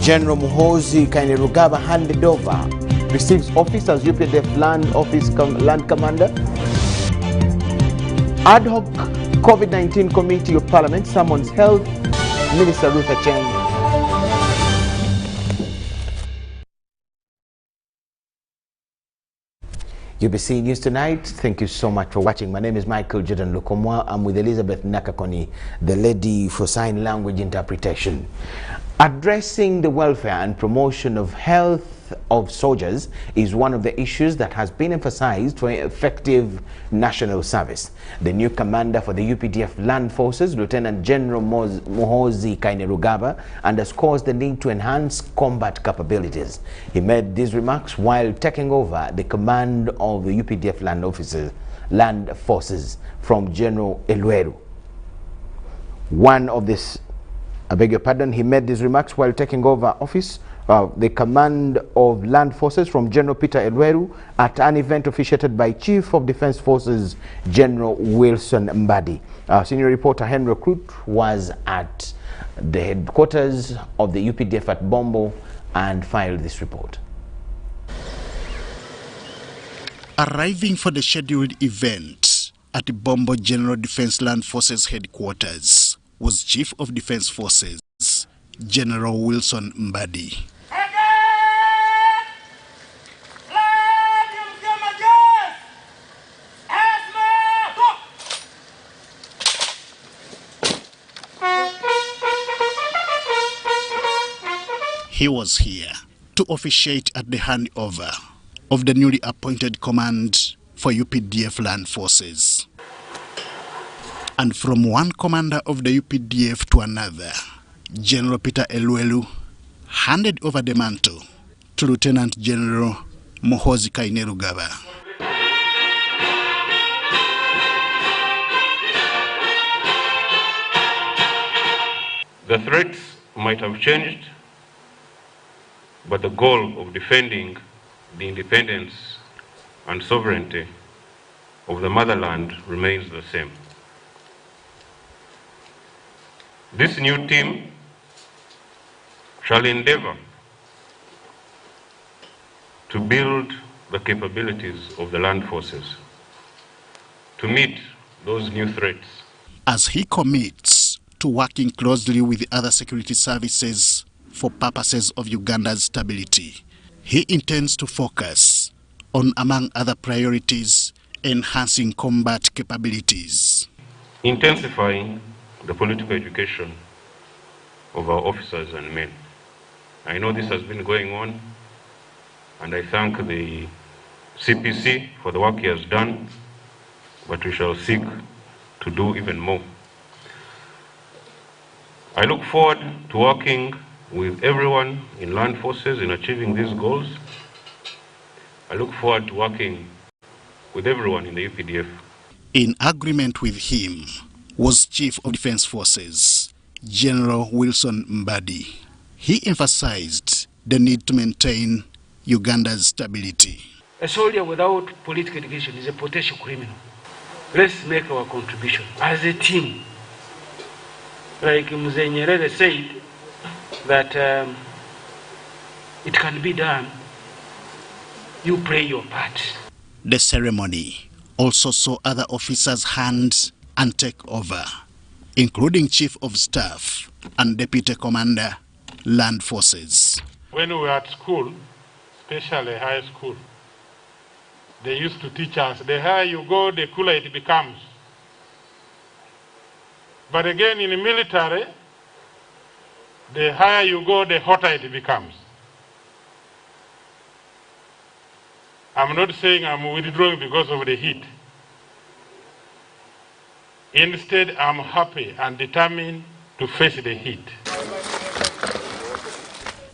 General Muhoozi Kainerugaba handed over, receives office as UPDF Land Commander. Ad hoc COVID-19 Committee of Parliament summons Health Minister Ruth Acheng. UBC News Tonight. Thank you so much for watching. My name is Michael Jordan Lukomwa. I'm with Elizabeth Nakakoni, the lady for sign language interpretation. Addressing the welfare and promotion of health of soldiers is one of the issues that has been emphasized for effective national service. The new commander for the UPDF Land Forces, Lieutenant General Muhoozi Kainerugaba, underscores the need to enhance combat capabilities. He made these remarks while taking over the command of the UPDF Land Forces from General Elweru. He made these remarks while taking over office the command of land forces from General Peter Elweru at an event officiated by Chief of Defense Forces General Wilson Mbadi. Our senior reporter Henry Crute was at the headquarters of the UPDF at Bombo and filed this report. Arriving for the scheduled event at the Bombo General Defense Land Forces headquarters was Chief of Defense Forces General Wilson Mbadi. He was here to officiate at the handover of the newly appointed command for UPDF Land Forces. And from one commander of the UPDF to another, General Peter Elweru handed over the mantle to Lieutenant General Muhoozi Kainerugaba. The threats might have changed, but the goal of defending the independence and sovereignty of the motherland remains the same. This new team shall endeavor to build the capabilities of the land forces to meet those new threats. As he commits to working closely with the other security services for purposes of Uganda's stability, he intends to focus on, among other priorities, enhancing combat capabilities. Intensifying the political education of our officers and men. I know this has been going on, and I thank the CPC for the work he has done, but we shall seek to do even more. I look forward to working with everyone in land forces in achieving these goals. I look forward to working with everyone in the UPDF. In agreement with him was Chief of Defense Forces General Wilson Mbadi. He emphasized the need to maintain Uganda's stability. A soldier without political education is a potential criminal. Let's make our contribution as a team. Like Mzee Nyerere said, that it can be done. You play your part. The ceremony also saw other officers hand and take over, including Chief of Staff and Deputy Commander, Land Forces. When we were at school, especially high school, they used to teach us, the higher you go, the cooler it becomes. But again, in the military, the higher you go, the hotter it becomes. I'm not saying I'm withdrawing because of the heat. Instead, I'm happy and determined to face the heat.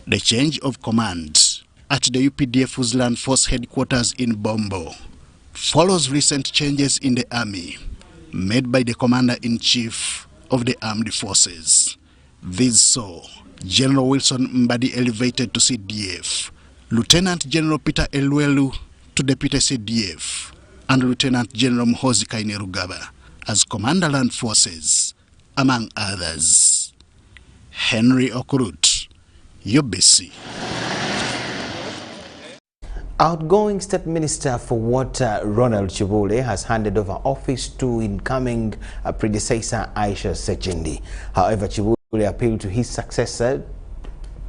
The change of command at the UPDF's Land Force headquarters in Bombo follows recent changes in the army made by the Commander-in-Chief of the Armed Forces. This saw General Wilson Mbadi elevated to CDF, Lieutenant General Peter Elweru to Deputy CDF, and Lieutenant General Muhoozi Kainerugaba as Commander Land Forces, among others. Henry Okurut, UBC. Outgoing State Minister for Water Ronald Chibule has handed over office to incoming predecessor Aisha Secindi. However, Chibule appealed to his successor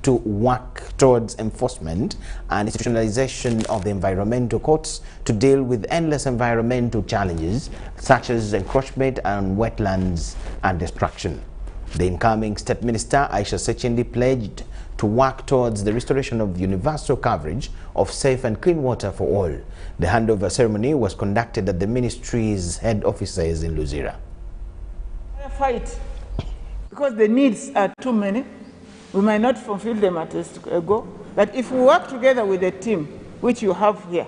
to work towards enforcement and institutionalization of the environmental courts to deal with endless environmental challenges such as encroachment on wetlands and destruction. The incoming State Minister Aisha Secindi pledged to work towards the restoration of universal coverage of safe and clean water for all. The handover ceremony was conducted at the ministry's head offices in Luzira. Fight, because the needs are too many. We might not fulfill them at a go, but if we work together with a team, which you have here,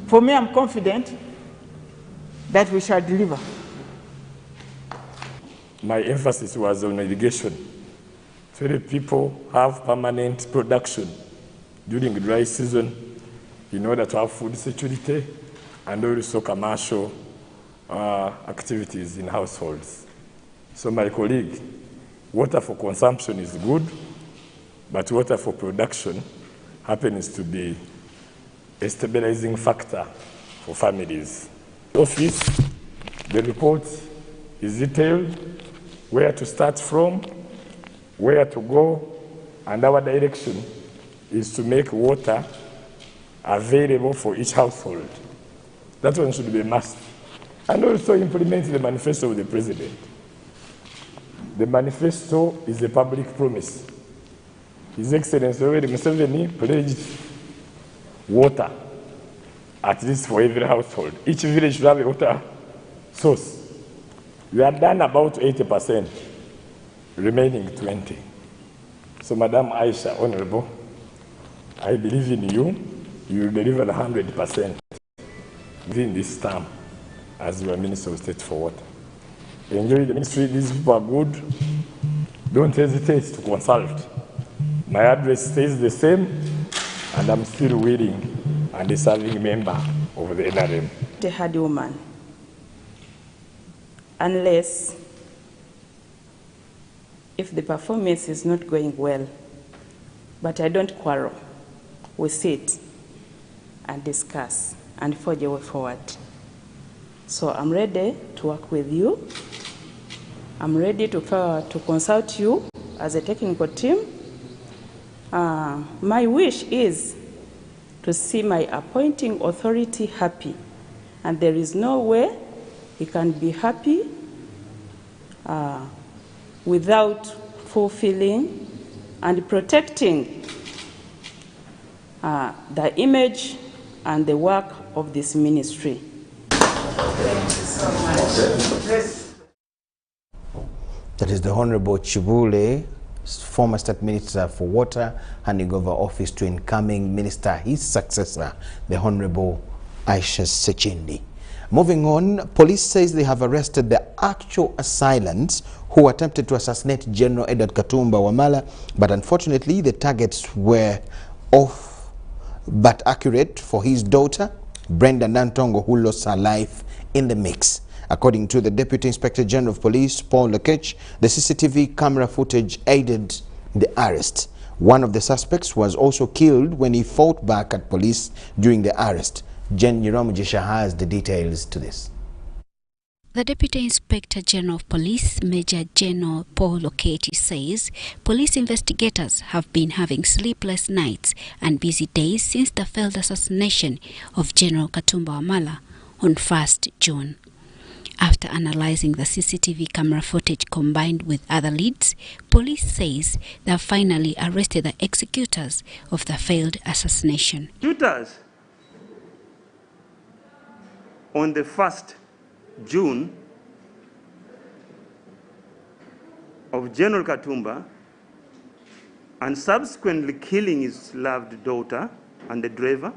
for me, I'm confident that we shall deliver. My emphasis was on irrigation, so that people have permanent production during the dry season in order to have food security and also commercial activities in households. So my colleague, water for consumption is good, but water for production happens to be a stabilizing factor for families. Office, the report is detailed, where to start from, where to go, and our direction is to make water available for each household. That one should be a must. And also implement the manifesto of the President. The manifesto is a public promise. His Excellency Yoweri Museveni pledged water, at least for every household. Each village should have a water source. We have done about 80%, remaining 20%. So, Madam Aisha, Honorable, I believe in you. You will deliver 100% within this term as your Minister of State for Water. Enjoy the ministry. These people are good. Don't hesitate to consult. My address stays the same, and I'm still willing and a serving member of the NRM. The hard woman, unless if the performance is not going well, but I don't quarrel. We sit and discuss and forge a way forward. So I'm ready to work with you. I'm ready to consult you as a technical team. My wish is to see my appointing authority happy, and there is no way he can be happy without fulfilling and protecting the image and the work of this ministry. That is the Honorable Chibule, former State Minister for Water, handing over office to incoming minister, his successor, the Honorable Aisha Secindi. Moving on, police says they have arrested the actual assailants who attempted to assassinate General Edward Katumba Wamala, but unfortunately the targets were off but accurate for his daughter, Brenda Nantongo, who lost her life in the mix. According to the Deputy Inspector General of Police, Paul Lekech, the CCTV camera footage aided the arrest. One of the suspects was also killed when he fought back at police during the arrest. Jen Yiramujisha has the details to this. The Deputy Inspector General of Police, Major General Paul Lekech, says police investigators have been having sleepless nights and busy days since the failed assassination of General Katumba Wamala on 1st June. After analyzing the CCTV camera footage combined with other leads, police says they have finally arrested the executors of the failed assassination. Shooters on the 1st June of General Katumba and subsequently killing his loved daughter and the driver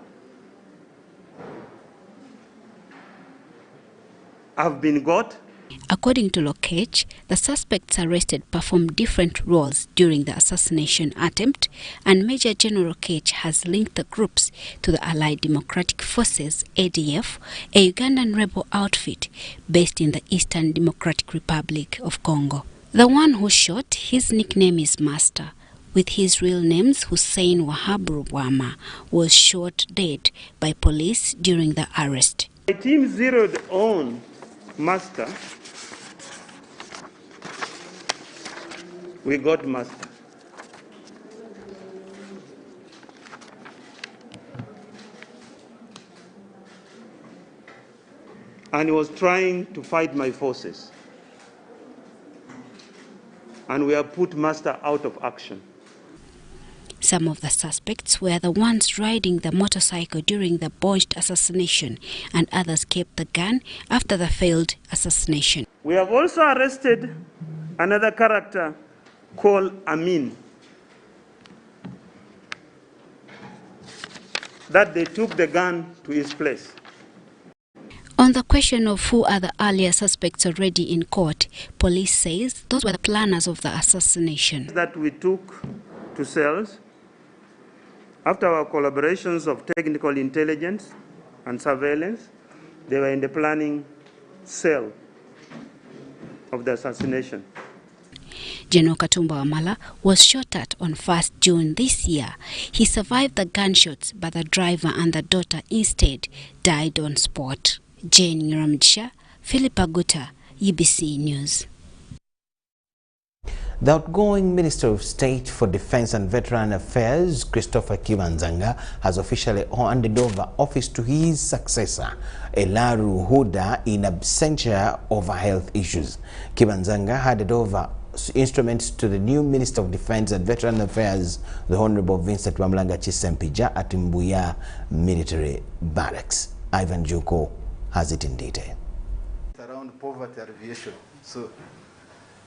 have been got. According to Lekech, the suspects arrested performed different roles during the assassination attempt, and Major General Lekech has linked the groups to the Allied Democratic Forces, ADF, a Ugandan rebel outfit based in the Eastern Democratic Republic of Congo. The one who shot, his nickname is Master, with his real names Hussein Wahabru Wama, was shot dead by police during the arrest. My team zeroed on Master. We got Master. And he was trying to fight my forces. And we have put Master out of action. Some of the suspects were the ones riding the motorcycle during the botched assassination, and others kept the gun after the failed assassination. We have also arrested another character called Amin, that they took the gun to his place. On the question of who are the earlier suspects already in court, police says those were the planners of the assassination. That we took to cells after our collaborations of technical intelligence and surveillance. They were in the planning cell of the assassination. General Katumba Wamala was shot at on 1st June this year. He survived the gunshots, but the driver and the daughter instead died on spot. Jane Ngiramdisha, Philip Aguta, UBC News. The outgoing Minister of State for Defense and Veteran Affairs, Christopher Kibanzanga, has officially handed over office to his successor, Elaru Huda, in absentia over health issues. Kibanzanga handed over instruments to the new Minister of Defense and Veteran Affairs, the Honorable Vincent Wamlanga Chisempija, at Mbuya Military Barracks. Ivan Juko has it in detail. Around poverty alleviation. So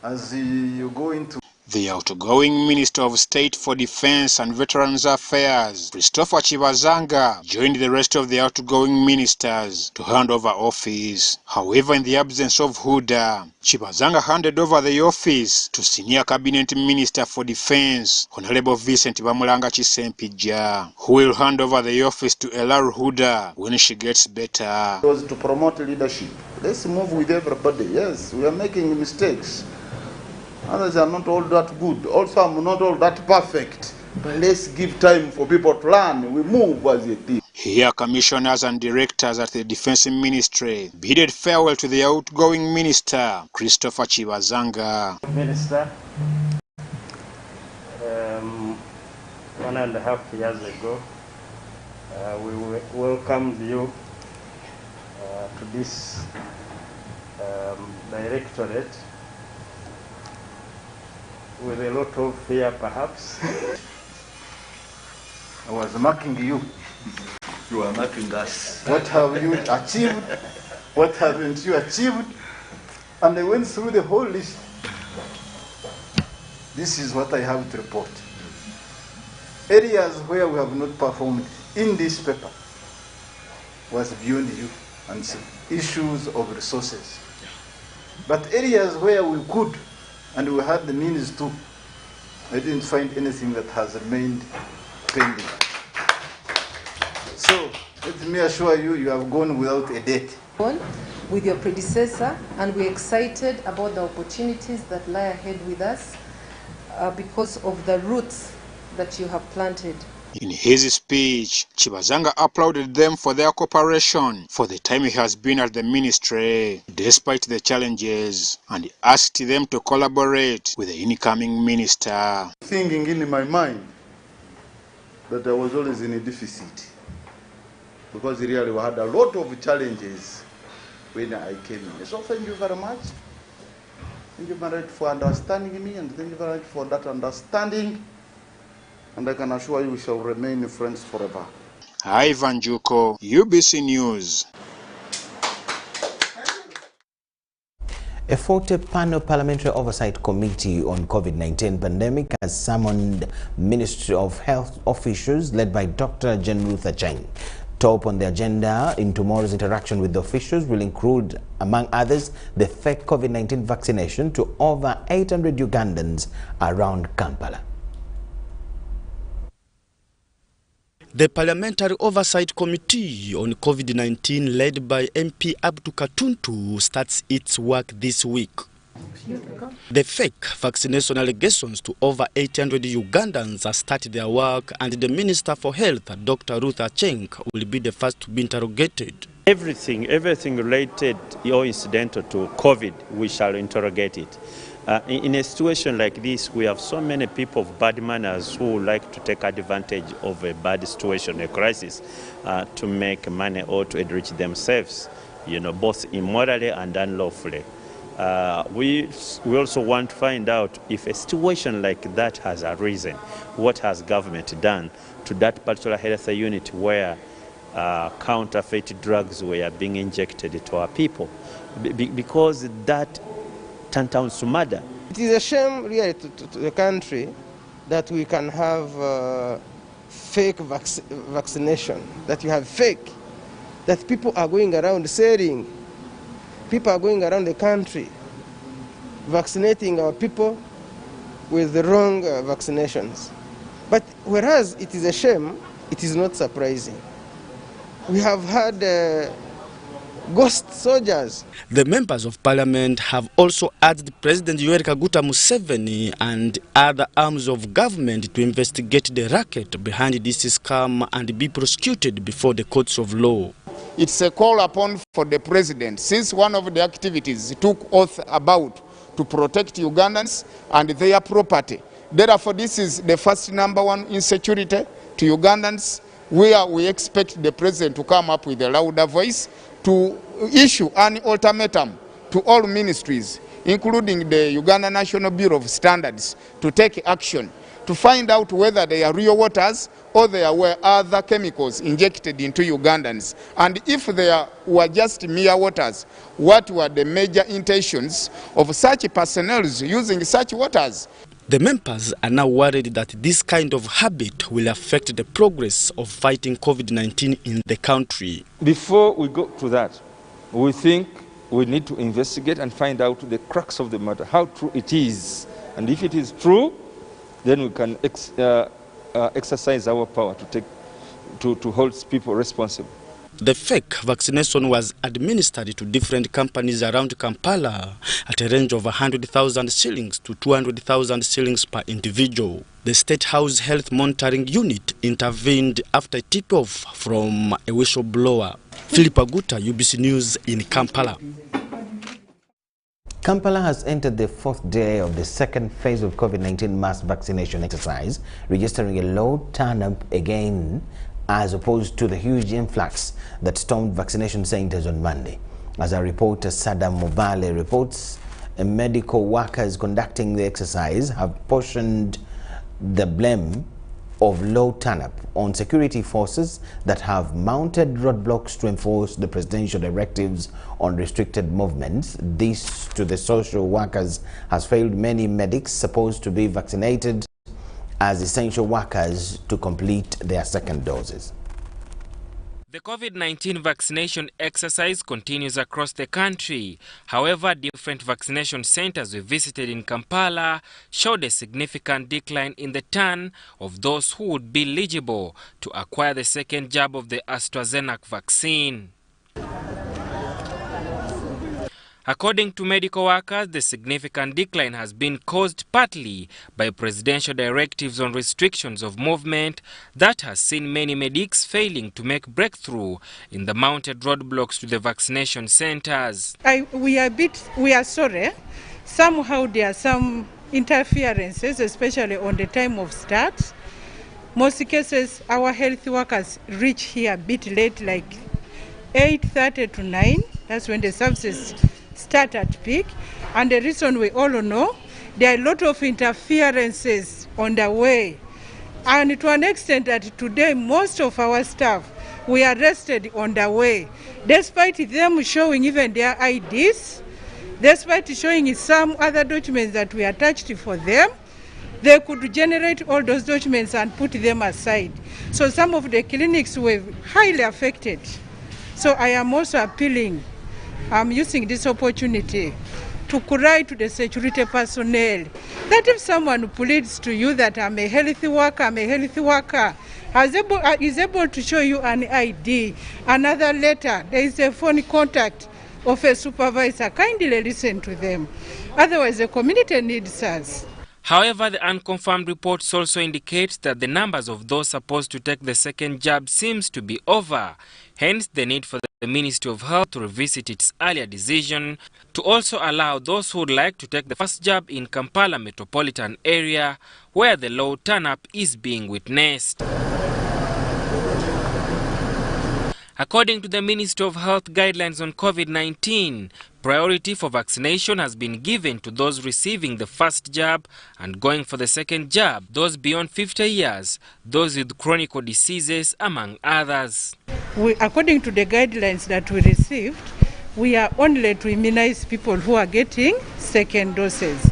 as you go into the outgoing Minister of State for Defense and Veterans Affairs, Christopher Kibanzanga, joined the rest of the outgoing ministers to hand over office. However, in the absence of Huda, Kibanzanga handed over the office to Senior Cabinet Minister for Defense, Honorable Vincent Wamlanga Chisempija, who will hand over the office to Elaru Huda when she gets better. It was to promote leadership. Let's move with everybody. Yes, we are making mistakes. Others are not all that good. Also, I'm not all that perfect. But let's give time for people to learn. We move as a team. Here, commissioners and directors at the Defense Ministry bidded farewell to the outgoing minister, Christopher Kibanzanga. Minister, 1.5 years ago, we welcomed you to this directorate with a lot of fear, perhaps. I was marking you. You are marking us. What have you achieved? What haven't you achieved? And I went through the whole list. This is what I have to report. Areas where we have not performed in this paper was beyond you and issues of resources. But areas where we could and we had the means to, I didn't find anything that has remained pending. So let me assure you, you have gone without a date. With your predecessor, and we're excited about the opportunities that lie ahead with us because of the roots that you have planted. In his speech, Kibanzanga applauded them for their cooperation for the time he has been at the ministry, despite the challenges, and asked them to collaborate with the incoming minister. Thinking in my mind that I was always in a deficit, because really we had a lot of challenges when I came in. So thank you very much. Thank you very much for understanding me, and thank you very much for that understanding. And I can assure you we shall remain friends forever. Ivan Juko, UBC News. A 40-panel Parliamentary Oversight Committee on COVID-19 pandemic has summoned Ministry of Health officials led by Dr. Jane Ruth Acheng. Top on the agenda in tomorrow's interaction with the officials will include, among others, the fake COVID-19 vaccination to over 800 Ugandans around Kampala. The Parliamentary Oversight Committee on COVID-19, led by MP Abdu Katuntu, starts its work this week. The fake vaccination allegations to over 800 Ugandans have started their work, and the Minister for Health, Dr. Ruth Acheng, will be the first to be interrogated. Everything related or incidental to COVID, we shall interrogate it. In a situation like this, we have so many people of bad manners who like to take advantage of a bad situation, a crisis, to make money or to enrich themselves, both immorally and unlawfully. We also want to find out if a situation like that has arisen, what has government done to that particular health unit where counterfeit drugs were being injected to our people, because that turns to murder. It is a shame really to the country that we can have fake vaccination, that you have fake, that people are going around selling, people are going around the country vaccinating our people with the wrong vaccinations. But whereas it is a shame, it is not surprising. We have had ghost soldiers. The members of parliament have also urged President Yoweri Kaguta Museveni and other arms of government to investigate the racket behind this scam and be prosecuted before the courts of law. It's a call upon for the president, since one of the activities he took oath about to protect Ugandans and their property. Therefore, this is the first #1 insecurity to Ugandans, where we expect the president to come up with a louder voice to issue an ultimatum to all ministries, including the Uganda National Bureau of Standards, to take action to find out whether they are real waters or there were other chemicals injected into Ugandans. And if they were just mere waters, what were the major intentions of such personnel using such waters? The members are now worried that this kind of habit will affect the progress of fighting COVID-19 in the country. Before we go to that, we think we need to investigate and find out the crux of the matter, how true it is. And if it is true, then we can exercise our power to hold people responsible. The fake vaccination was administered to different companies around Kampala at a range of 100,000 shillings to 200,000 shillings per individual. The State House Health Monitoring Unit intervened after a tip-off from a whistleblower. Philip Aguta, UBC News in Kampala. Kampala has entered the 4th day of the second phase of COVID-19 mass vaccination exercise, registering a low turn-up again as opposed to the huge influx that stormed vaccination centers on Monday. As our reporter Sadam Mubale reports, medical workers conducting the exercise have portioned the blame of low turn-up on security forces that have mounted roadblocks to enforce the presidential directives on restricted movements. This, to the social workers, has failed many medics supposed to be vaccinated as essential workers to complete their second doses. The COVID-19 vaccination exercise continues across the country. However, different vaccination centers we visited in Kampala showed a significant decline in the turn of those who would be eligible to acquire the second jab of the AstraZeneca vaccine. According to medical workers, the significant decline has been caused partly by presidential directives on restrictions of movement that has seen many medics failing to make breakthrough in the mounted roadblocks to the vaccination centers. We are sorry. Somehow there are some interferences, especially on the time of start. Most cases, our health workers reach here a bit late, like 8:30 to 9. That's when the services start at peak, and the reason we all know, there are a lot of interferences on the way, and to an extent that today most of our staff we arrested on the way, despite them showing even their IDs, despite showing some other documents that we attached for them. They could generate all those documents and put them aside. So some of the clinics were highly affected. So I am also appealing, I'm using this opportunity to cry to the security personnel that if someone pleads to you that I'm a healthy worker, is able to show you an ID, another letter, there is a phone contact, of a supervisor, kindly listen to them. Otherwise, the community needs us. However, the unconfirmed reports also indicate that the numbers of those supposed to take the second jab seems to be over. Hence, the need for the Ministry of Health to revisit its earlier decision to also allow those who would like to take the first jab in Kampala metropolitan area, where the low turn-up is being witnessed. According to the Ministry of Health guidelines on COVID-19, priority for vaccination has been given to those receiving the first jab and going for the second jab, those beyond 50 years, those with chronic diseases, among others. According to the guidelines that we received, we are only to immunize people who are getting second doses.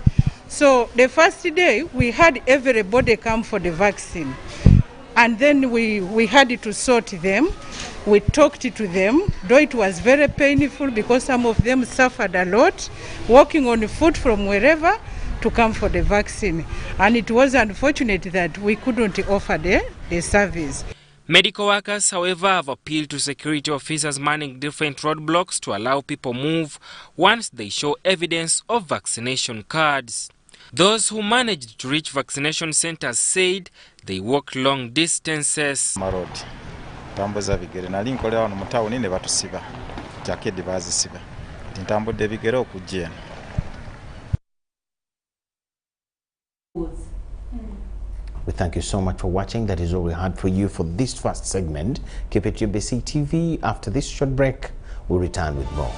So the first day, we had everybody come for the vaccine. And then we had to sort them. We talked to them, though it was very painful because some of them suffered a lot, walking on foot from wherever to come for the vaccine. And it was unfortunate that we couldn't offer the service. Medical workers, however, have appealed to security officers manning different roadblocks to allow people move once they show evidence of vaccination cards. Those who managed to reach vaccination centers said they walk long distances. Tambuza bigere nali nkolera wano mu town ne batusiba jakedi bazisiba ntambudde bigere okujja. We thank you so much for watching. That is all we had for you for this first segment. Keep it UBC TV. After this short break, we'll return with more.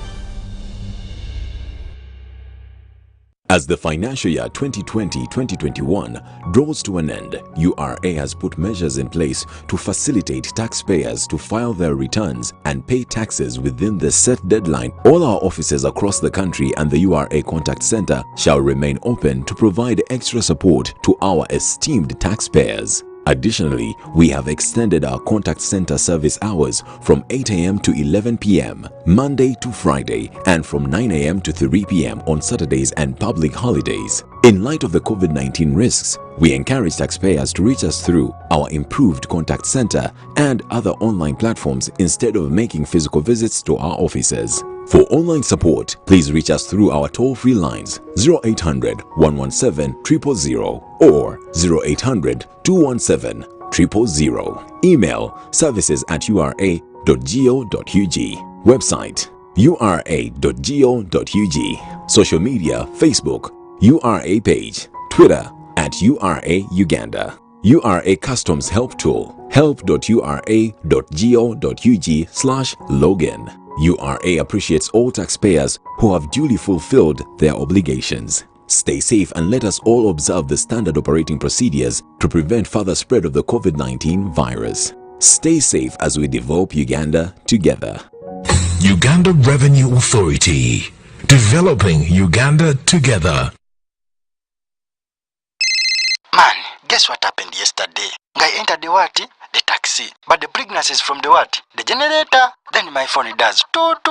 As the financial year 2020-2021 draws to an end, URA has put measures in place to facilitate taxpayers to file their returns and pay taxes within the set deadline. All our offices across the country and the URA Contact Center shall remain open to provide extra support to our esteemed taxpayers. Additionally, we have extended our contact center service hours from 8 a.m. to 11 p.m. Monday to Friday and from 9 a.m. to 3 p.m. on Saturdays and public holidays. In light of the COVID-19 risks, we encourage taxpayers to reach us through our improved contact center and other online platforms instead of making physical visits to our offices. For online support, please reach us through our toll-free lines 0800 117 000 or 0800 217 000. Email services@ura.go.ug. Website ura.go.ug. Social media: Facebook, URA page, Twitter @URA Uganda. URA Customs Help Tool, help.ura.go.ug/login. URA appreciates all taxpayers who have duly fulfilled their obligations. Stay safe and let us all observe the standard operating procedures to prevent further spread of the COVID-19 virus. Stay safe as we develop Uganda together. Uganda Revenue Authority, developing Uganda together. Man, guess what happened yesterday? I entered the what? The taxi. But the pregnancy is from the what? The generator. Then my phone does toot,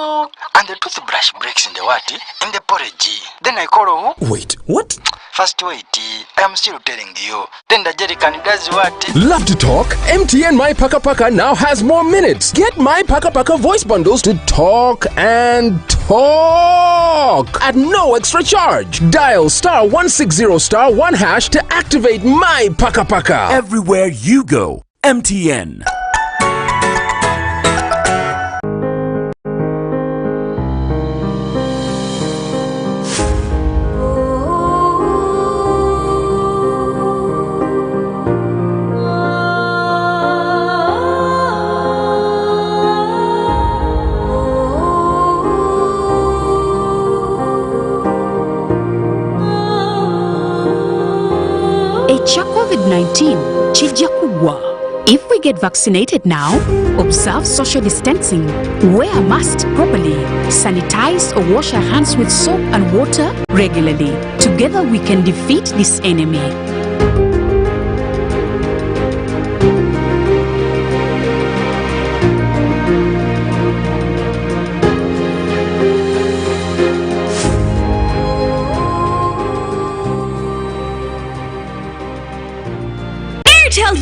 and the toothbrush breaks in the what? In the porridge. Then I call who? Wait, what? First wait, I am still telling you. Then the jerrycan does what? Love to talk? MTN My Paka Paka now has more minutes. Get My Paka Paka voice bundles to talk and talk at no extra charge. Dial *160*1# to activate My Paka Paka. Everywhere you go, MTN. COVID-19 chijja kugwa. If we get vaccinated now, observe social distancing, wear a mask properly, sanitize or wash our hands with soap and water regularly. Together we can defeat this enemy.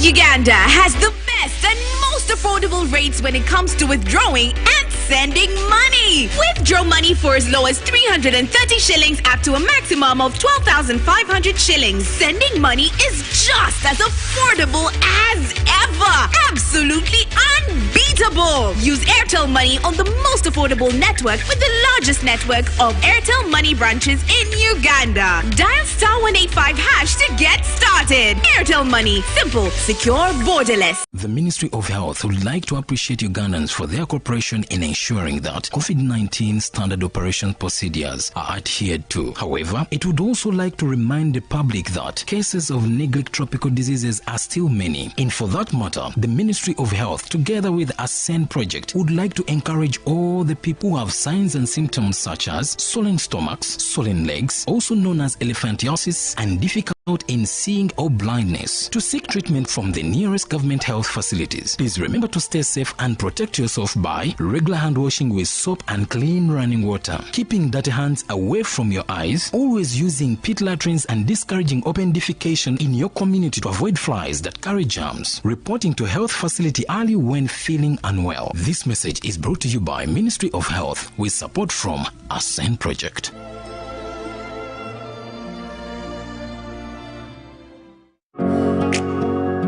Uganda has the best and most affordable rates when it comes to withdrawing and sending money. Withdraw money for as low as 330 shillings up to a maximum of 12,500 shillings. Sending money is just as affordable as ever. Absolutely unbeatable. Use Airtel Money on the most affordable network with the largest network of Airtel Money branches in Uganda. Dial *185# to get started. Airtel Money. Simple, secure, borderless. The Ministry of Health would like to appreciate Ugandans for their cooperation in ensuring that COVID-19 standard operation procedures are adhered to. However, it would also like to remind the public that cases of Neglect tropical diseases are still many. And for that matter, the Ministry of Health, together with Ascend Project, would like to encourage all the people who have signs and symptoms such as swollen stomachs, swollen legs, also known as elephantiasis, and difficulty in seeing or blindness, to seek treatment from the nearest government health facilities. Please remember to stay safe and protect yourself by regular hand washing with soap and clean running water, keeping dirty hands away from your eyes, always using pit latrines and discouraging open defecation in your community to avoid flies that carry germs, reporting to health facility early when feeling unwell. This message is brought to you by Ministry of Health with support from Ascend Project.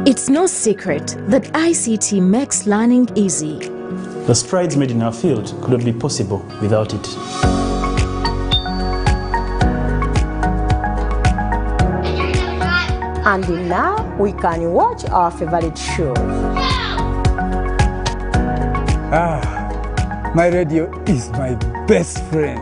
It's no secret that ICT makes learning easy. The strides made in our field could not be possible without it. And now we can watch our favorite show. My radio is my best friend.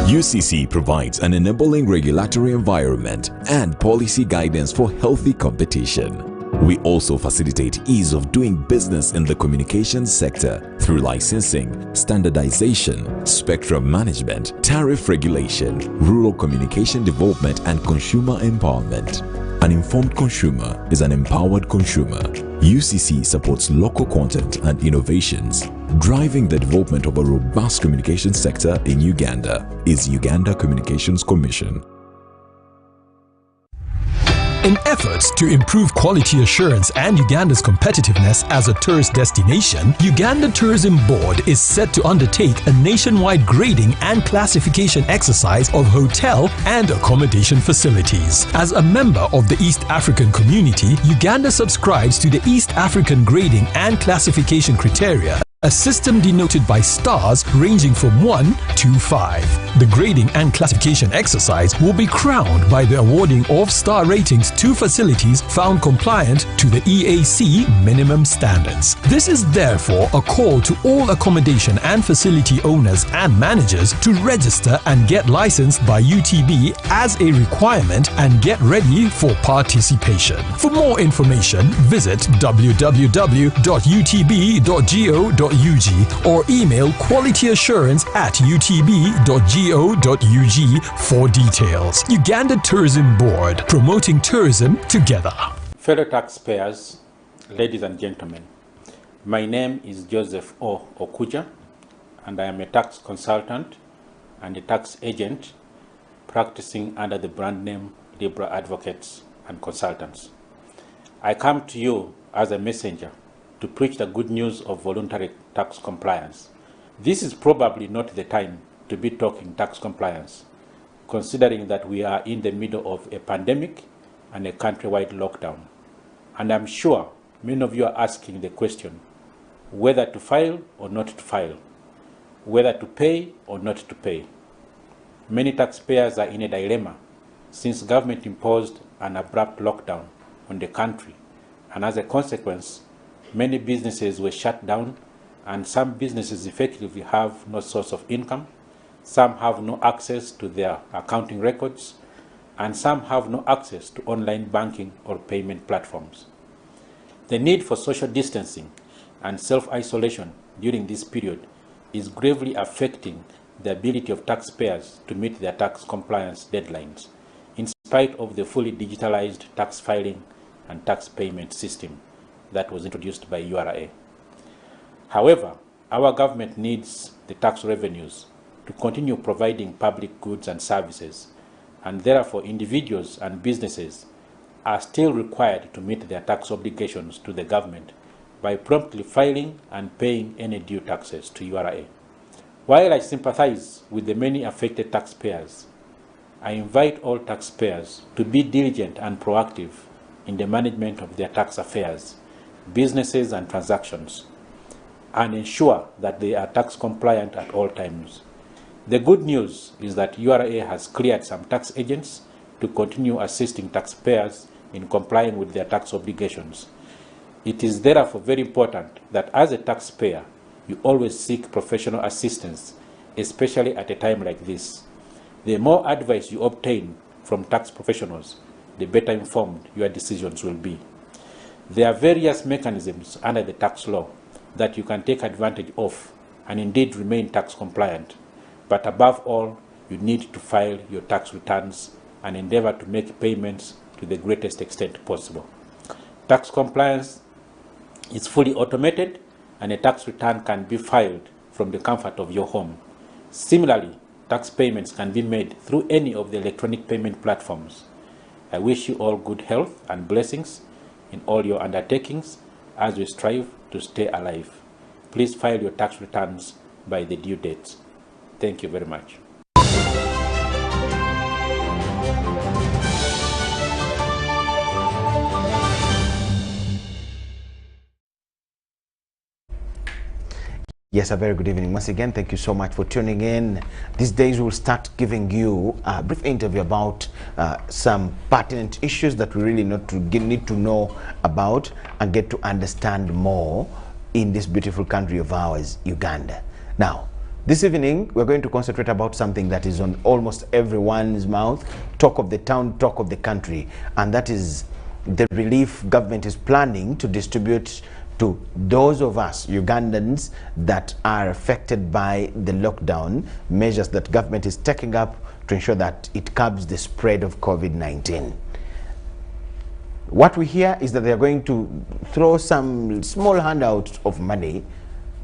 UCC provides an enabling regulatory environment and policy guidance for healthy competition. We also facilitate ease of doing business in the communications sector through licensing, standardization, spectrum management, tariff regulation, rural communication development, and consumer empowerment. An informed consumer is an empowered consumer. UCC supports local content and innovations. Driving the development of a robust communication sector in Uganda is Uganda Communications Commission. In efforts to improve quality assurance and Uganda's competitiveness as a tourist destination, Uganda Tourism Board is set to undertake a nationwide grading and classification exercise of hotel and accommodation facilities. As a member of the East African community, Uganda subscribes to the East African Grading and Classification Criteria, a system denoted by stars ranging from 1 to 5. The grading and classification exercise will be crowned by the awarding of star ratings to facilities found compliant to the EAC minimum standards. This is therefore a call to all accommodation and facility owners and managers to register and get licensed by UTB as a requirement and get ready for participation. For more information, visit www.utb.go.ug or email qualityassurance@utb.go.ug for details. Uganda Tourism Board, promoting tourism together. Fellow taxpayers, ladies and gentlemen, my name is Joseph O. Okuja, and I am a tax consultant and a tax agent practicing under the brand name Libra Advocates and Consultants. I come to you as a messenger to preach the good news of voluntary tax compliance. This is probably not the time to be talking tax compliance, considering that we are in the middle of a pandemic and a countrywide lockdown. And I'm sure many of you are asking the question, whether to file or not to file, whether to pay or not to pay. Many taxpayers are in a dilemma since government imposed an abrupt lockdown on the country, and as a consequence, many businesses were shut down, and some businesses effectively have no source of income, some have no access to their accounting records, and some have no access to online banking or payment platforms. The need for social distancing and self-isolation during this period is gravely affecting the ability of taxpayers to meet their tax compliance deadlines, in spite of the fully digitalized tax filing and tax payment system that was introduced by URA. However, our government needs the tax revenues to continue providing public goods and services, and therefore individuals and businesses are still required to meet their tax obligations to the government by promptly filing and paying any due taxes to URA. While I sympathize with the many affected taxpayers, I invite all taxpayers to be diligent and proactive in the management of their tax affairs, businesses and transactions, and ensure that they are tax compliant at all times. The good news is that URA has cleared some tax agents to continue assisting taxpayers in complying with their tax obligations. It is therefore very important that as a taxpayer, you always seek professional assistance, especially at a time like this. The more advice you obtain from tax professionals, the better informed your decisions will be. There are various mechanisms under the tax law that you can take advantage of and indeed remain tax compliant. But above all, you need to file your tax returns and endeavor to make payments to the greatest extent possible. Tax compliance is fully automated and a tax return can be filed from the comfort of your home. Similarly, tax payments can be made through any of the electronic payment platforms. I wish you all good health and blessings in all your undertakings as we strive to stay alive. Please file your tax returns by the due dates. Thank you very much. Yes, a very good evening. Once again, thank you so much for tuning in. These days we'll start giving you a brief interview about some pertinent issues that we really need to know about and get to understand more in this beautiful country of ours, Uganda. Now, this evening, we're going to concentrate about something that is on almost everyone's mouth, talk of the town, talk of the country, and that is the relief government is planning to distribute to those of us Ugandans that are affected by the lockdown measures that government is taking up to ensure that it curbs the spread of COVID-19. What we hear is that they are going to throw some small handout of money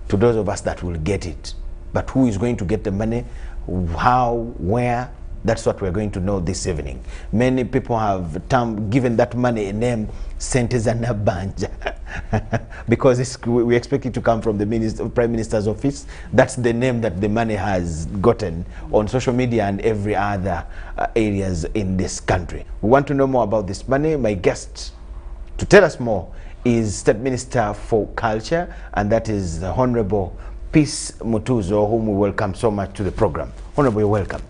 to those of us that will get it. But who is going to get the money, how, where, that's what we're going to know this evening. Many people have given that money a name, Sentezana Banja, because we expect it to come from the Prime Minister's office. That's the name that the money has gotten on social media and every other areas in this country. We want to know more about this money. My guest to tell us more is State Minister for Culture, and that is the Honorable Peace Mutuzo, whom we welcome so much to the program. Honorable, you're welcome.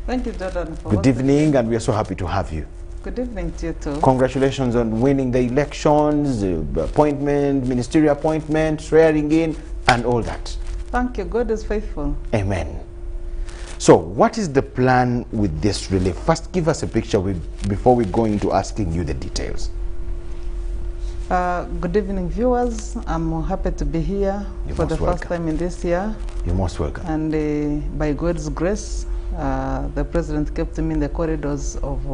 Thank you, Jordan. Good evening, and we are so happy to have you. Good evening to you too. Congratulations on winning the elections, appointment, ministerial appointment, swearing in, and all that. Thank you. God is faithful. Amen. So, what is the plan with this relief? First, give us a picture before we go into asking you the details. Good evening, viewers. I'm happy to be here for the first time in this year. You're most welcome. And by God's grace, the President kept me in the corridors of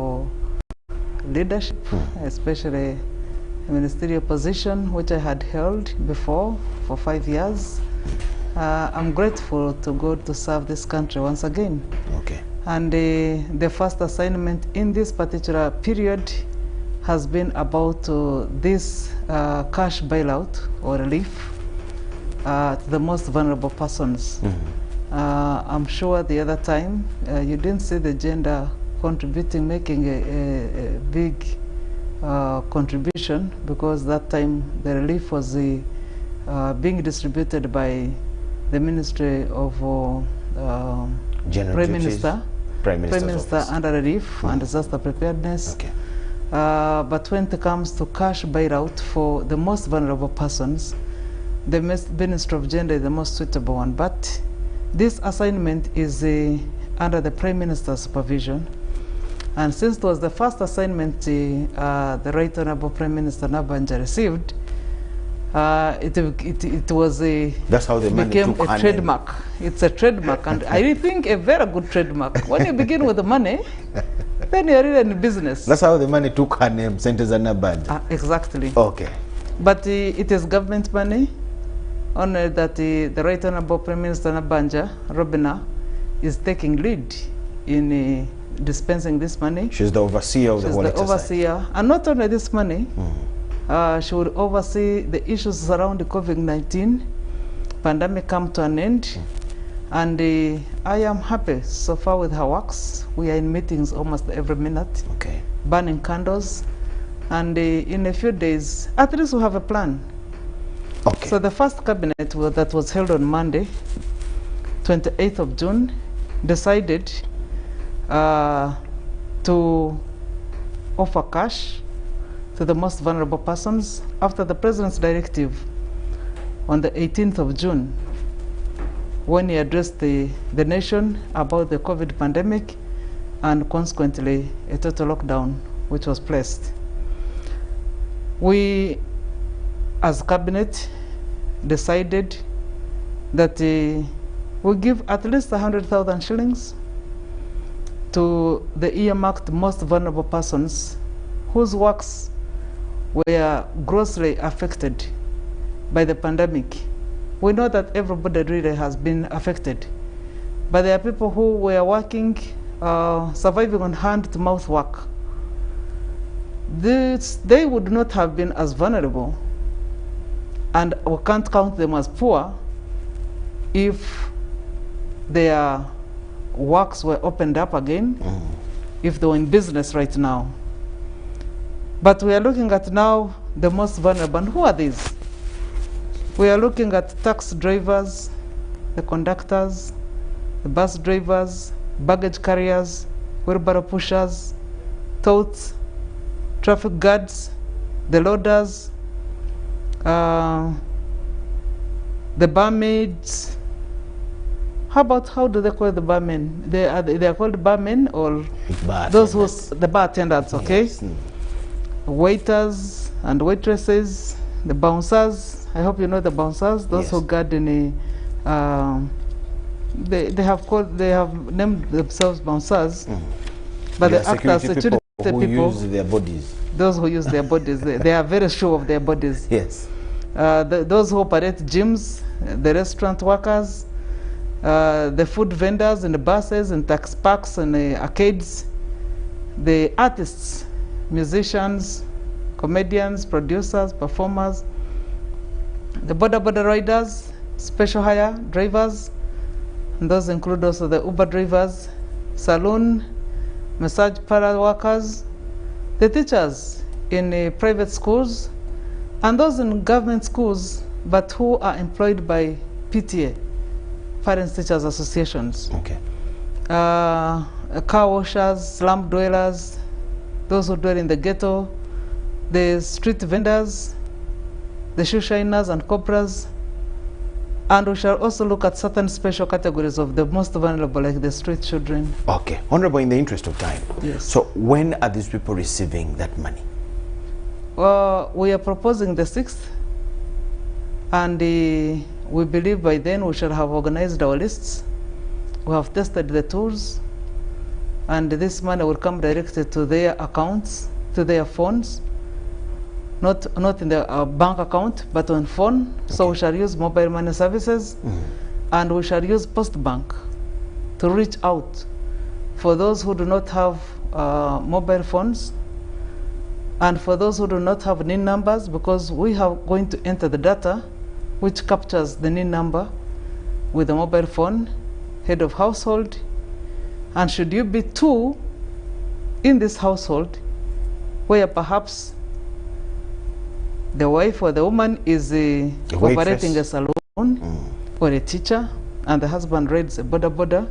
leadership, especially a ministerial position which I had held before for 5 years. I'm grateful to God to serve this country once again. Okay. And the first assignment in this particular period has been about this cash bailout or relief to the most vulnerable persons. I'm sure the other time you didn't see the gender making a big contribution, because that time the relief was being distributed by the Ministry of Prime Minister under relief and disaster preparedness. Okay. But when it comes to cash bailout for the most vulnerable persons, the Ministry of Gender is the most suitable one. But this assignment is under the Prime Minister's supervision. And since it was the first assignment the Right Honorable Prime Minister Nabanja received, it was that's how the money became a trademark. It's a trademark, and I think a very good trademark. When you begin with the money, then you're really in business. That's how the money took her name, Sentezana Banja. Exactly. Okay. But it is government money, only that the Right Honorable Prime Minister Nabanja, Robina, is taking lead in dispensing this money. She's the overseer of the whole exercise. She's the overseer. And not only this money, She will oversee the issues around the COVID-19 pandemic come to an end. And I am happy so far with her works. We are in meetings almost every minute, burning candles. And in a few days, at least we have a plan. So the first cabinet that was held on Monday, 28th of June, decided to offer cash to the most vulnerable persons after the President's directive on the 18th of June, when he addressed the nation about the COVID pandemic and consequently a total lockdown which was placed. We, as cabinet, decided that we give at least 100,000 shillings to the earmarked most vulnerable persons whose works were grossly affected by the pandemic. We know that everybody really has been affected, but there are people who were working, surviving on hand-to-mouth work. They would not have been as vulnerable, and we can't count them as poor if their works were opened up again, if they were in business right now. But we are looking at now the most vulnerable. And who are these? We are looking at taxi drivers, the conductors, the bus drivers, baggage carriers, wheelbarrow pushers, totes, traffic guards, the loaders, the barmaids. How do they call the barmen? They are called barmen, or those who, the bartenders, okay? Yes. Waiters and waitresses, the bouncers. I hope you know the bouncers. Those who guard in they have named themselves bouncers, but they act as security people who use their bodies. Those who use their bodies, they are very sure of their bodies. Yes. Those who operate gyms, the restaurant workers, the food vendors in the buses and tax parks and arcades, the artists, musicians, comedians, producers, performers, the border riders, special hire drivers, and those include also the Uber drivers, saloon, massage parlor workers, the teachers in private schools, and those in government schools but who are employed by PTA, Parents Teachers Associations. Car washers, slum dwellers, those who dwell in the ghetto, the street vendors, the shoe shiners and cobras, and we shall also look at certain special categories of the most vulnerable, like the street children. Okay, Honorable, in the interest of time, yes. So when are these people receiving that money? We are proposing the 6th, and we believe by then we shall have organized our lists. We have tested the tools, and this money will come directed to their accounts, to their phones, not in the bank account, but on phone. Okay. So we shall use mobile money services, and we shall use Post Bank to reach out for those who do not have mobile phones, and for those who do not have NIN numbers, because we are going to enter the data which captures the NIN number with a mobile phone, head of household, and should you be two in this household where perhaps the wife or the woman is operating a salon or a teacher, and the husband rides a border,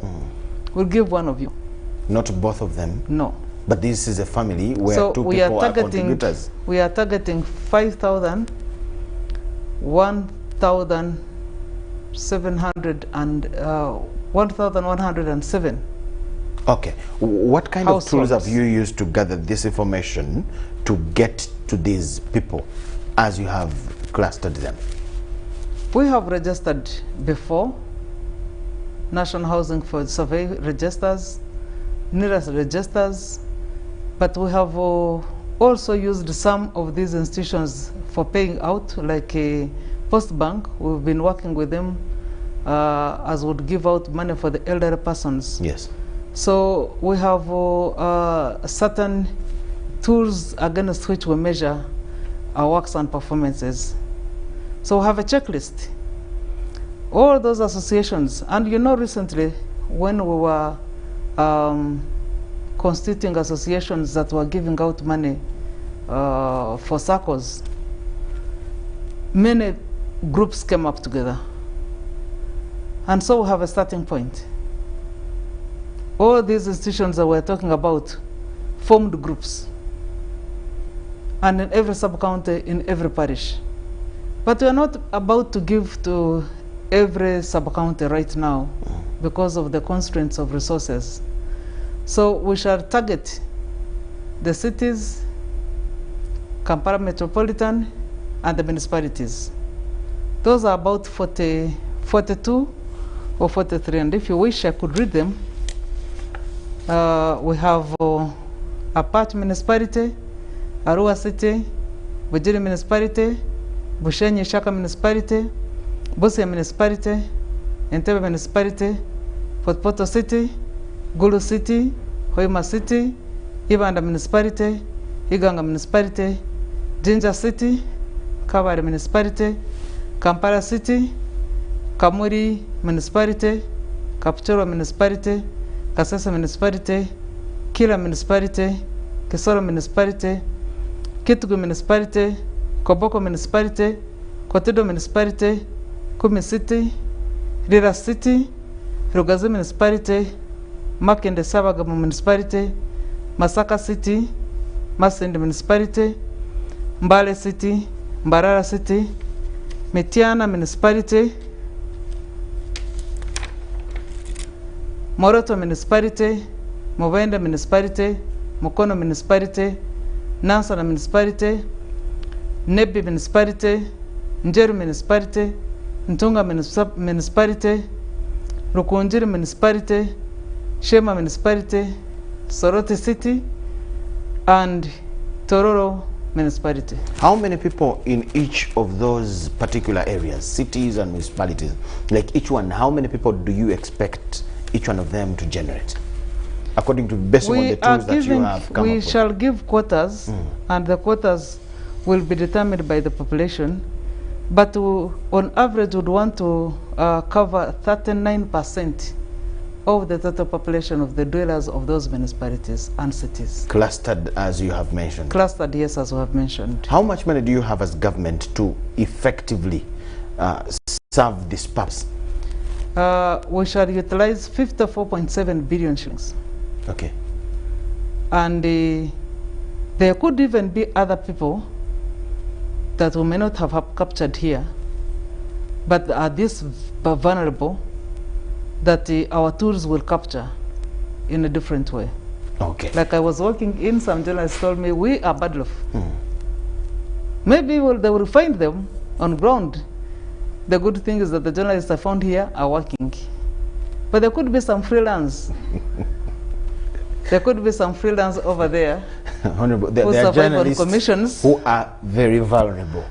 we'll give one of you. Not both of them? No. But this is a family where two people are contributors. We are targeting 5,000, 1,700 and 1,107. Okay. What kind of tools have you used to gather this information to get to these people as you have clustered them? We have registered before. National Housing for Survey registers, NIRAS registers, but we have also used some of these institutions for paying out, like a Post Bank. We've been working with them as would give out money for the elderly persons. Yes. So we have certain tools against which we measure our works and performances. So we have a checklist. All those associations, and you know recently when we were constituting associations that were giving out money for circles, many groups came up together. And so we have a starting point. All these institutions that we're talking about formed groups. And in every sub-county, in every parish. But we're not about to give to every sub-county right now because of the constraints of resources. So we shall target the cities, Kampala Metropolitan, and the municipalities. Those are about 42 or 43, and if you wish, I could read them. We have Apache Municipality, Arua City, Bujiri Municipality, Bushenyi Shaka Municipality, Busia Municipality, Entebbe Municipality, Port Poto City, Gulu City, Hoima City, Ibanda Municipality, Iganga Municipality, Jinja City, Kabale Municipality, Kampala City, Kamuri Municipality, Kapchorwa Municipality, Kasese Municipality, Kila Municipality, Kisoro Municipality, Kitugu Municipality, Koboko Municipality, Kotido Municipality, Kumi City, Rira City, Rugazi Municipality, Makende Sabagabo Municipality, Masaka City, Masindi Municipality, Mbale City, Mbarara City, Mitiana Municipality, Moroto Municipality, Movenda Municipality, Mukono Municipality, Nansana Municipality, Nebi Municipality, Njeru Municipality, Ntunga Municipality, Rukunjiri Municipality, Shema Municipality, Soroti City, and Tororo Municipality. How many people in each of those particular areas, cities and municipalities, like each one, how many people do you expect each one of them to generate? According to based on the tools that you have come up with. We shall give quotas, and the quotas will be determined by the population. But on average, would want to cover 39% of the total population of the dwellers of those municipalities and cities. Clustered, as you have mentioned. Clustered, yes, as we have mentioned. How much money do you have as government to effectively serve this purpose? We shall utilize 54.7 billion shillings. Okay. And there could even be other people that we may not have captured here, but are this vulnerable that our tools will capture in a different way. Okay. Like I was working in, some journalists told me, we are bad off. Maybe they will find them on ground. The good thing is that the journalists I found here are working. But there could be some freelance. There could be some freelance over there. Honorable, there are journalists who are very vulnerable.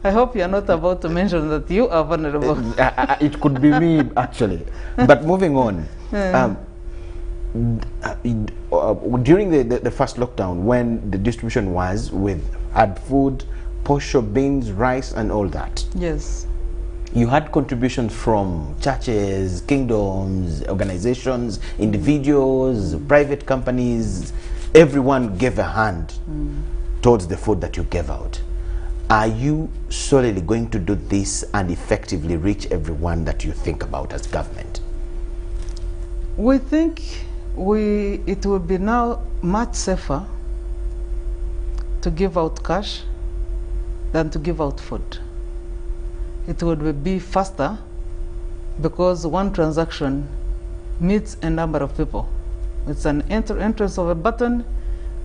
I hope you are not about to mention that you are vulnerable. It could be me, actually. But moving on, during the first lockdown, when the distribution was had food, posho, beans, rice, and all that. Yes. You had contributions from churches, kingdoms, organizations, individuals, private companies. Everyone gave a hand towards the food that you gave out. Are you solely going to do this and effectively reach everyone that you think about as government? We think it will be now much safer to give out cash than to give out food. It would be faster because one transaction meets a number of people. It's an entrance of a button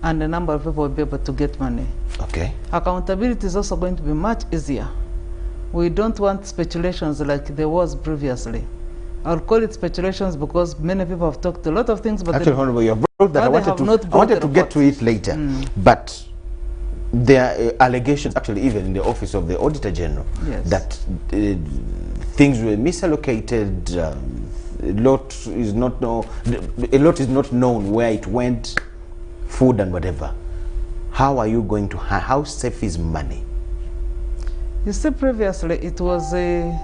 and a number of people will be able to get money. Okay. Accountability is also going to be much easier. We don't want speculations like there was previously. I'll call it speculations because many people have talked a lot of things, but actually, Honorable, you have brought that. I wanted to get to it later, but there are allegations, actually, even in the office of the Auditor General, that things were misallocated. A lot is not known where it went, food and whatever. How are you going to, how safe is money? You see, previously it was a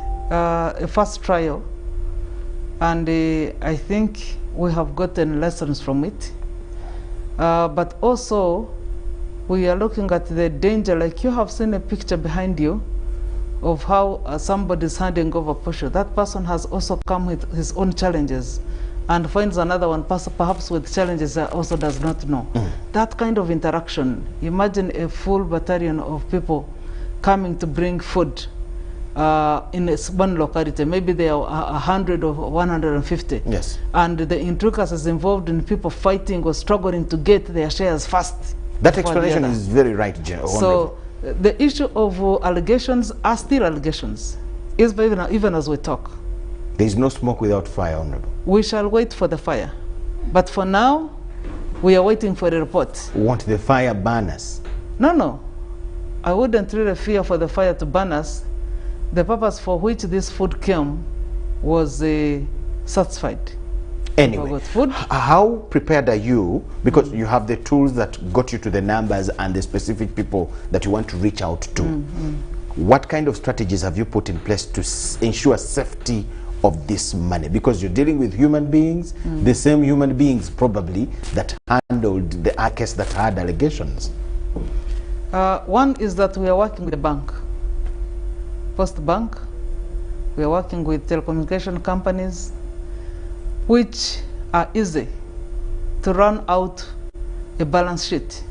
first trial, and I think we have gotten lessons from it. But also, we are looking at the danger, like you have seen a picture behind you of how somebody is handing over Porsche. That person has also come with his own challenges and finds another one perhaps with challenges that also does not know. That kind of interaction, imagine a full battalion of people coming to bring food in one locality. Maybe there are 100 or 150. Yes. And the intricacies involved in people fighting or struggling to get their shares fast. That explanation is very right, General. So the issue of allegations are still allegations, even as we talk. There is no smoke without fire, Honorable. We shall wait for the fire. But for now, we are waiting for the report. Want the fire burn us? No. I wouldn't really fear for the fire to burn us. The purpose for which this food came was satisfied. Anyway, how prepared are you? Because you have the tools that got you to the numbers and the specific people that you want to reach out to. What kind of strategies have you put in place to ensure safety of this money? Because you're dealing with human beings, the same human beings probably that handled the case that had allegations. One is that we are working with the bank, Post Bank. We are working with telecommunication companies, which are easy to run out a balance sheet.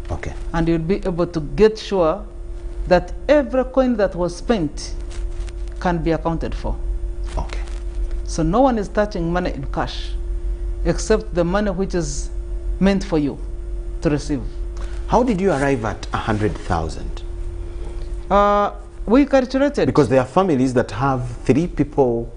Okay. And you'll be able to get sure that every coin that was spent can be accounted for. Okay. So no one is touching money in cash, except the money which is meant for you to receive. How did you arrive at 100,000? We calculated. Because there are families that have 3 people,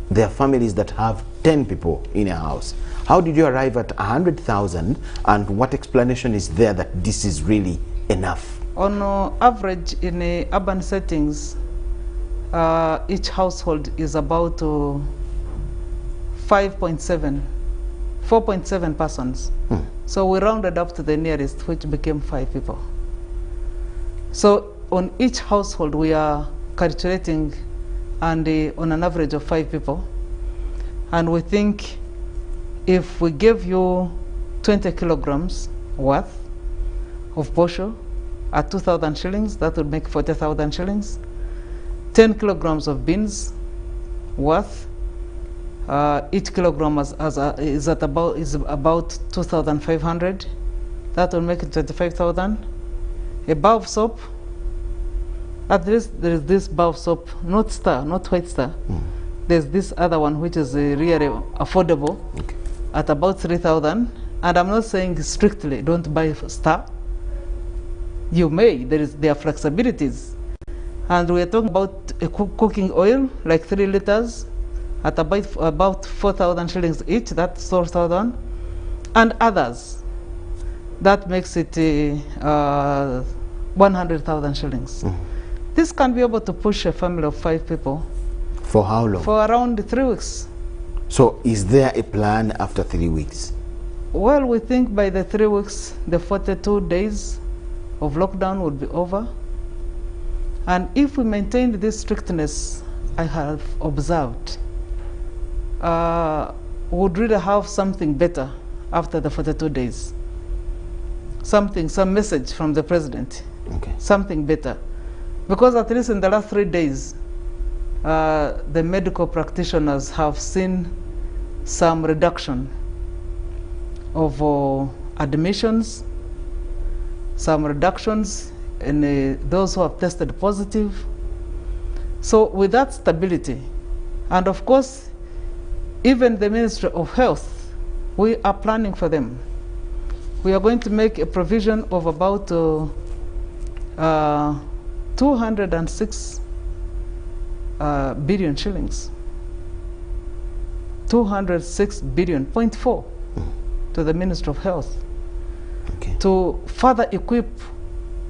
there are families that have 10 people in a house. How did you arrive at 100,000, and what explanation is there that this is really enough? On average, in urban settings, each household is about 4.7 persons. So we rounded up to the nearest, which became 5 people. So on each household, we are calculating and on an average of 5 people. And we think if we give you 20 kilograms worth of posho at 2,000 shillings, that would make 40,000 shillings. 10 kilograms of beans worth, each kilogram is about 2,500. That will make it 25,000. A bar of soap, at least there is this bar of soap, not Star, not White Star. There's this other one which is really affordable, at about 3,000. And I'm not saying strictly don't buy Star. You may, there are flexibilities. And we're talking about a cooking oil, like 3 liters, at about 4,000 shillings each, that's 4,000, and others. That makes it 100,000 shillings. This can be able to push a family of 5 people. For how long? For around 3 weeks. So is there a plan after 3 weeks? Well, we think by the 3 weeks, the 42 days of lockdown will be over. And if we maintain this strictness, I have observed, we would really have something better after the 42 days. Some message from the president, something better. Because at least in the last 3 days, the medical practitioners have seen some reduction of admissions, some reductions in those who have tested positive. So with that stability, and of course, even the Ministry of Health, we are planning for them. We are going to make a provision of about 206 billion shillings. 206 billion, 0.4 to the Ministry of Health to further equip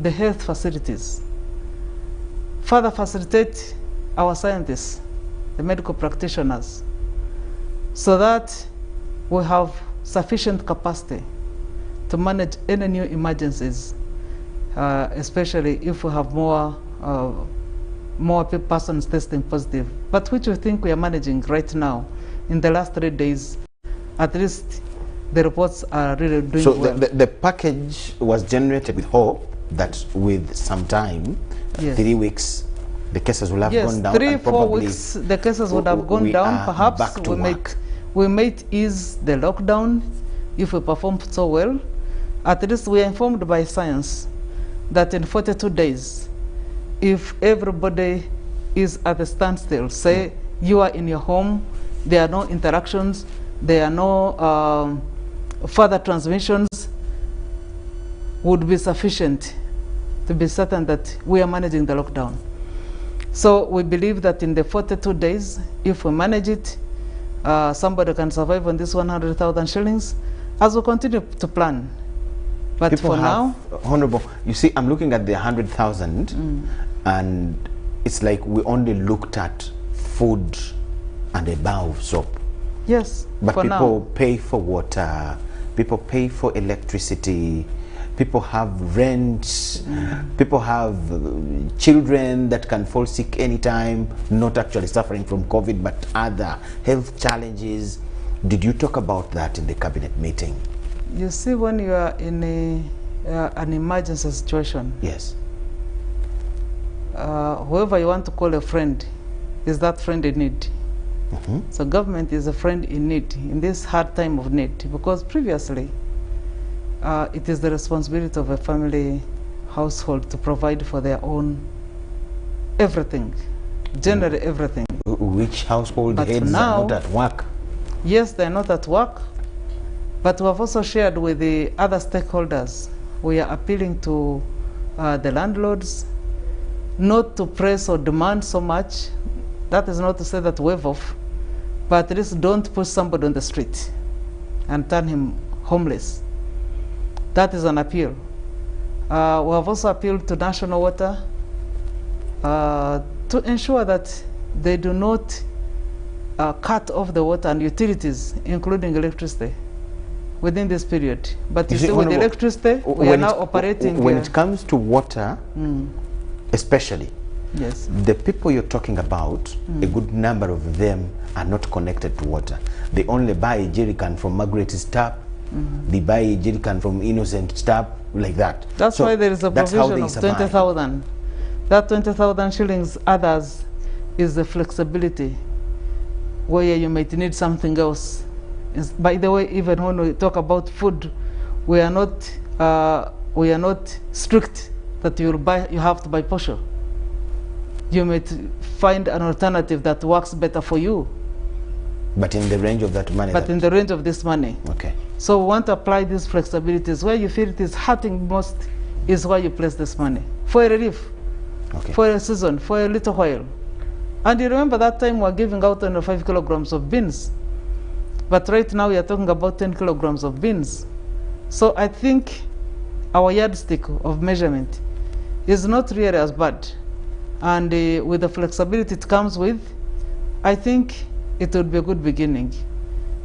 the health facilities, further facilitate our scientists, the medical practitioners, so that we have sufficient capacity to to manage any new emergencies, especially if we have more persons testing positive, but which we think we are managing right now. In the last 3 days, at least the reports are really doing well. So the package was generated with hope that with some time, 3 weeks, the cases will have gone down. 3-4 weeks, the cases would have gone down. Perhaps we might ease the lockdown if we perform so well. At least we are informed by science that in 42 days, if everybody is at a standstill, say you are in your home, there are no interactions, there are no further transmissions, would be sufficient to be certain that we are managing the lockdown. So we believe that in the 42 days, if we manage it, somebody can survive on this 100,000 shillings as we continue to plan. But people for now, Honorable, you see, I'm looking at the 100,000, and it's like we only looked at food and a bar of soap. Yes, but for people now. pay for water, people pay for electricity, people have rent, people have children that can fall sick anytime, not actually suffering from COVID, but other health challenges. Did you talk about that in the cabinet meeting? You see, when you are in an emergency situation, yes, whoever you want to call a friend is that friend in need. So government is a friend in need in this hard time of need, because previously it is the responsibility of a family household to provide for their own everything, generally everything. Which household heads now, are not at work? Yes, they're not at work, but we have also shared with the other stakeholders. We are appealing to the landlords not to press or demand so much. That is not to say that wave off, but at least don't push somebody on the street and turn him homeless. That is an appeal. We have also appealed to National Water to ensure that they do not cut off the water and utilities, including electricity, within this period. But you see, with electricity, we are now operating. When it comes to water, especially, yes, the people you're talking about, a good number of them are not connected to water. They only buy a jerrycan from Margaret's tap. They buy a jerrycan from Innocent's tap, like that. That's why there is a provision of 20,000. That 20,000 shillings, others, is the flexibility where you might need something else. By the way, even when we talk about food, we are not strict that you have to buy portion. You might find an alternative that works better for you. But in the range of that money. But in the range of this money. Okay. So we want to apply these flexibilities. Where you feel it is hurting most is where you place this money. For a relief, for a season, for a little while. And you remember that time we were giving out 5 kilograms of beans. But right now we are talking about 10 kilograms of beans. So I think our yardstick of measurement is not really as bad. And with the flexibility it comes with, I think it would be a good beginning.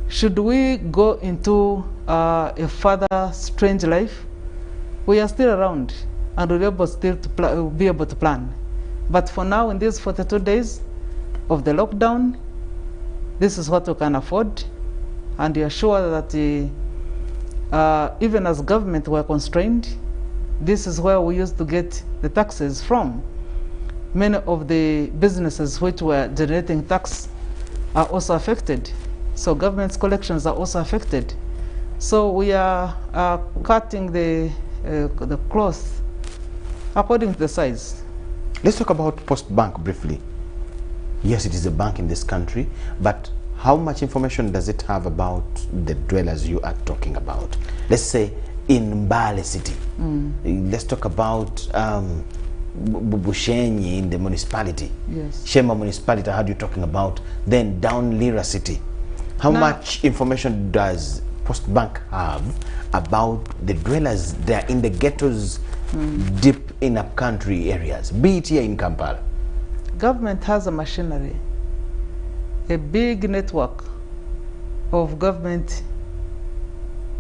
Should we go into a further strange life, we are still around and we'll be able to plan. But for now, in these 42 days of the lockdown, this is what we can afford. And we are sure that even as government we are constrained, this is where we used to get the taxes from. Many of the businesses which were generating tax are also affected. So government's collections are also affected. So we are cutting the cloth according to the size. Let's talk about Post Bank briefly. Yes, it is a bank in this country, but how much information does it have about the dwellers you are talking about? Let's say in Mbale City. Let's talk about Bushenyi in the municipality. Yes. Shema municipality, how are you talking about? Then down Lira City. How much information does Post Bank have about the dwellers there in the ghettos, deep in upcountry areas, be it here in Kampala? Government has a machinery, a big network of government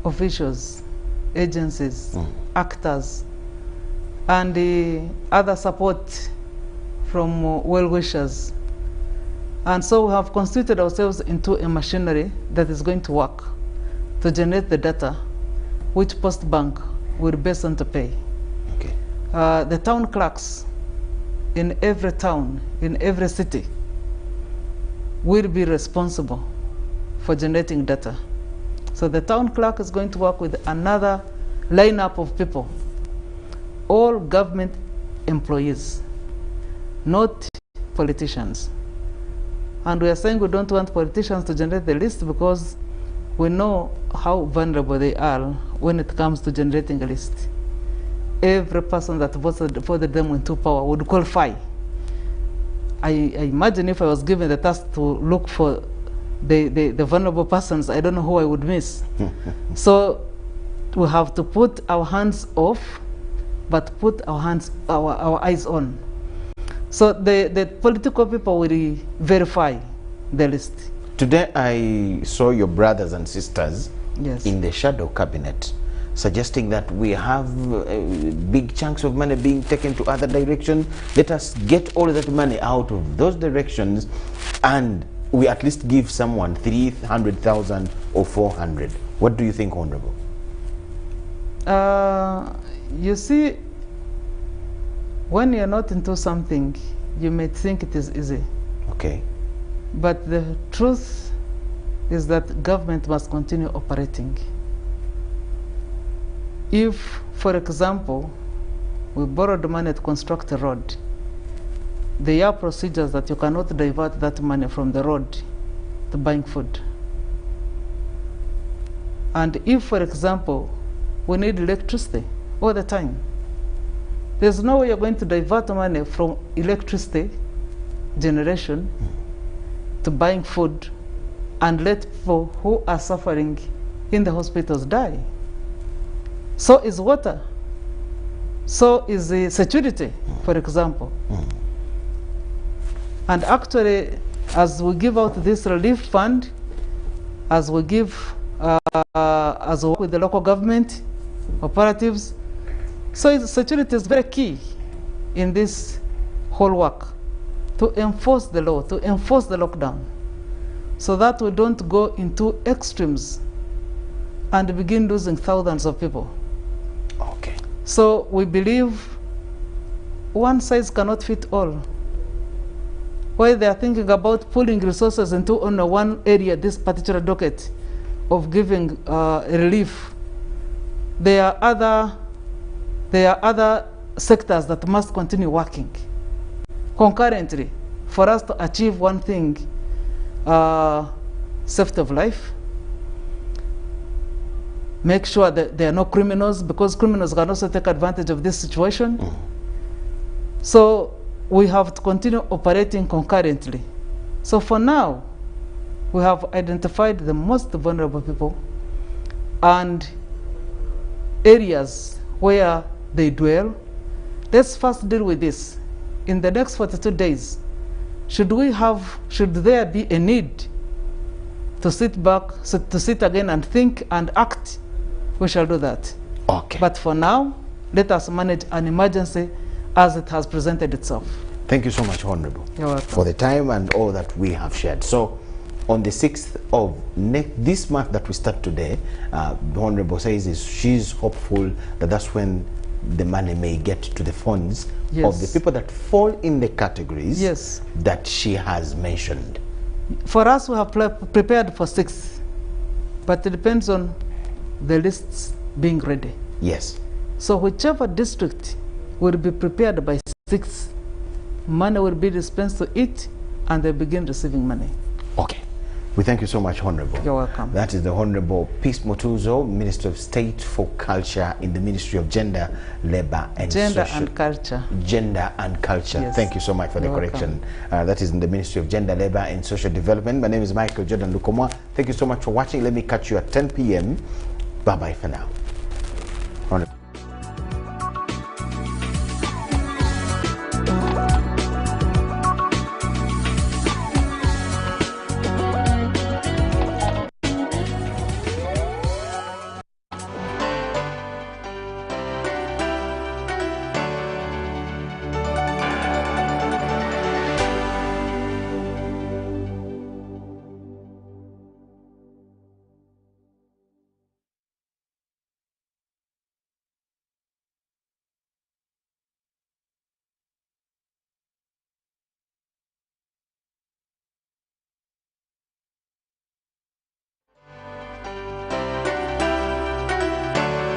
officials agencies, actors, and other support from well-wishers. And so we have constituted ourselves into a machinery that is going to work to generate the data which Post Bank will be sent to pay. Okay. The town clerks in every town, in every city, will be responsible for generating data. So the town clerk is going to work with another lineup of people, all government employees, not politicians. And we are saying we don't want politicians to generate the list because we know how vulnerable they are when it comes to generating a list. Every person that voted them into power would qualify. I imagine if I was given the task to look for the vulnerable persons, I don't know who I would miss. So we have to put our hands off, but put our eyes on. So the political people will verify the list. Today I saw your brothers and sisters Yes. in the shadow cabinet suggesting that we have big chunks of money being taken to other directions. Let us get all that money out of those directions and we at least give someone 300,000 or 400. What do you think, Honorable? You see, when you're not into something, you may think it is easy. Okay. But the truth is that government must continue operating. If, for example, we borrowed money to construct a road, there are procedures that you cannot divert that money from the road to buying food. And if, for example, we need electricity all the time, there's no way you're going to divert money from electricity generation to buying food and let people who are suffering in the hospitals die. So is water. So is the security, for example. And actually, as we give out this relief fund, as we give, as we work with the local government operatives, so security is very key in this whole work, to enforce the law, to enforce the lockdown, so that we don't go into extremes and begin losing thousands of people. Okay. So we believe one size cannot fit all. While they are thinking about pulling resources into only one area, this particular docket of giving relief, there are other sectors that must continue working concurrently for us to achieve one thing, safety of life. Make sure that there are no criminals, because criminals can also take advantage of this situation. So we have to continue operating concurrently. So for now, we have identified the most vulnerable people and areas where they dwell. Let's first deal with this. In the next 42 days, should there be a need to sit back, to sit again and think and act, we shall do that. Okay. But for now, let us manage an emergency as it has presented itself. Thank you so much, Honorable, You're welcome. for the time and all that we have shared. So on the 6th of this month that we start today, the Honorable says she's hopeful that that's when the money may get to the funds of the people that fall in the categories that she has mentioned. For us, we have prepared for 6th, but it depends on the lists being ready. Yes. So whichever district will be prepared by 6th, money will be dispensed to it and they begin receiving money. Okay. We thank you so much, Honorable. You're welcome. That is the Honorable Peace Motuzo, Minister of State for Culture in the Ministry of Gender, Labor and Culture. Gender and Culture. Yes. Thank you so much for the You're correction. That is in the Ministry of Gender, Labor and Social Development. My name is Michael Jordan Lukomwa. Thank you so much for watching. Let me catch you at 10 p.m. Bye-bye for now. Honorable.